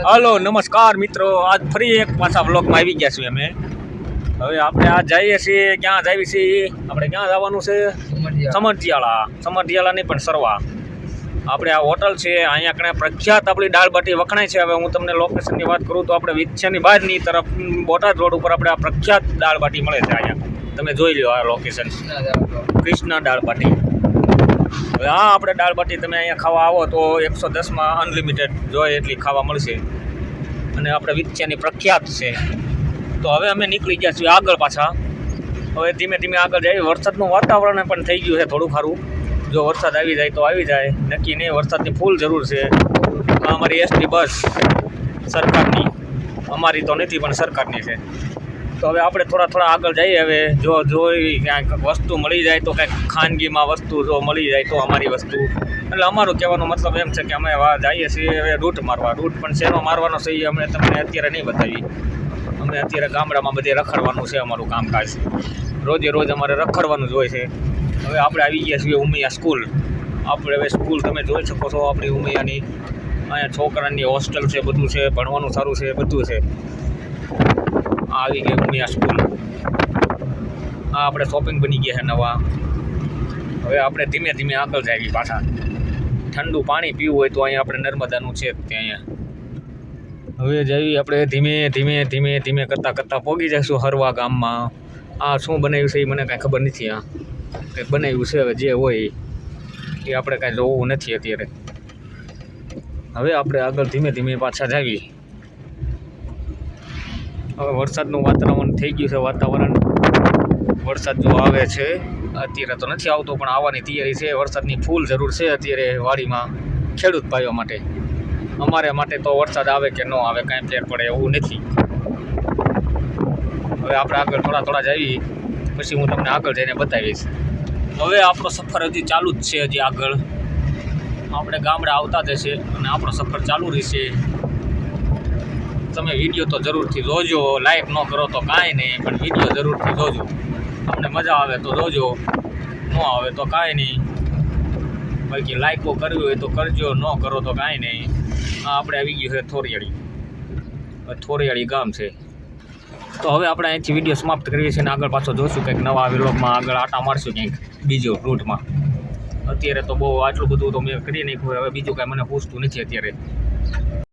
Hello નમસ્કાર મિત્રો, આજ ફરી એક પાછા બ્લોગમાં આવી ગયા છીએ અમે. હવે આપણે આજ જઈએ છીએ, ક્યાં જઈએ છીએ? આપણે ક્યાં જવાનું છે? સમઢિયાળા નહીં પણ સરવા. આપણે આ હોટલ છે, અહીંયા કણે પ્રખ્યાત આપણી દાળ બાટી વખણાય છે. હવે હું તમને લોકેશનની વાત કરું તો આપણે વિછિયાની બહારની તરફ બોટાદ રોડ ઉપર આપણે આ પ્રખ્યાત દાળ બાટી મળે છે. અહીંયા તમે જોઈ લો આ લોકેશન, કૃષ્ણા દાળ બાટી. હવે હા, આપણે દાળ બાટી તમે અહીંયા ખાવા આવો તો 110માં અનલિમિટેડ જોઈએ એટલી ખાવા મળશે. અને આપણે વિછિયાની પ્રખ્યાત છે. તો હવે અમે નીકળી ગયા છીએ આગળ પાછા. હવે ધીમે ધીમે આગળ જઈએ. વરસાદનું વાતાવરણ પણ થઈ ગયું છે થોડું ખારું. જો વરસાદ આવી જાય તો આવી જાય, નક્કી નહીં. વરસાદની ફૂલ જરૂર છે. અમારી એસટી બસ સરકારની, અમારી તો નથી પણ સરકારની છે. તો હવે આપણે થોડા આગળ જઈએ. હવે જો જોઈ ક્યાંક વસ્તુ મળી જાય તો કંઈક ખાનગીમાં વસ્તુ જો મળી જાય તો અમારી વસ્તુ, એટલે અમારું કહેવાનો મતલબ એમ છે કે અમે જઈએ છીએ હવે રૂટ મારવા. રૂટ પણ શેનો મારવાનો છે એ અમે તમને અત્યારે નહીં બતાવી. અમે અત્યારે ગામડામાં બધે રખડવાનું છે અમારું કામકાજ. રોજે રોજ અમારે રખડવાનું જ હોય છે. હવે આપણે આવી ગયા છીએ ઉમિયા સ્કૂલ. આપણે હવે સ્કૂલ તમે જોઈ શકો છો આપણી ઉમિયાની. અહીંયા છોકરાની હોસ્ટેલ છે, બધું છે, ભણવાનું સારું છે, બધું છે. આવી ગઈ ઉમિયા સ્કૂલ. આ આપણે શોપિંગ બની ગયા છે નવા. હવે આપણે ધીમે ધીમે આગળ જઈએ પાછા. ઠંડુ પાણી પીવું હોય તો અહીંયા આપણે નર્મદાનું છે ત્યાં. હવે જઈએ આપણે ધીમે કરતાં પહોંચી જઈશું હરવા ગામમાં. આ શું બનાવ્યું છે એ મને કાંઈ ખબર નથી. આ કંઈક બનાવ્યું છે, હવે જે હોય એ આપણે કાંઈ જોવું નથી અત્યારે. હવે આપણે આગળ ધીમે પાછા જઈએ. હવે વરસાદનું વાતાવરણ થઈ ગયું છે. વરસાદ જો આવે છે, અત્યારે તો નથી આવતો પણ આવવાની તૈયારી છે. વરસાદની ફૂલ જરૂર છે અત્યારે વાડીમાં ખેડૂત ભાઈઓ માટે. અમારે માટે તો વરસાદ આવે કે ન આવે કાંઈ ફેર પડે એવું નથી. હવે આપણે આગળ થોડા જઈએ, પછી હું તમને આગળ જઈને બતાવીશ. હવે આપણો સફર હજી ચાલુ જ છે. હજી આગળ આપણે ગામડે આવતા જશે અને આપણો સફર ચાલુ રહેશે. તમે વિડીયો તો જરૂરથી જોજો. લાઈક ન કરો તો કાંઈ નહીં, પણ વિડીયો જરૂરથી જોજો. તમને મજા આવે તો જોજો, ન આવે તો કાંઈ નહીં. બાકી લાઈકો કરવી હોય તો કરજો, ન કરો તો કાંઈ નહીં. આ આપણે આવી ગયું છે થોરિયાળી ગામ છે. તો હવે આપણે અહીંથી વિડીયો સમાપ્ત કરીએ છીએ અને આગળ પાછો જોઈશું કંઈક નવા વ્લોગમાં. આગળ આટા મારશું કંઈક બીજો રૂટમાં. અત્યારે તો બહુ આટલું બધું તો મેં કરી નાખ્યું. હવે બીજું કાંઈ મને પૂછતું નથી અત્યારે.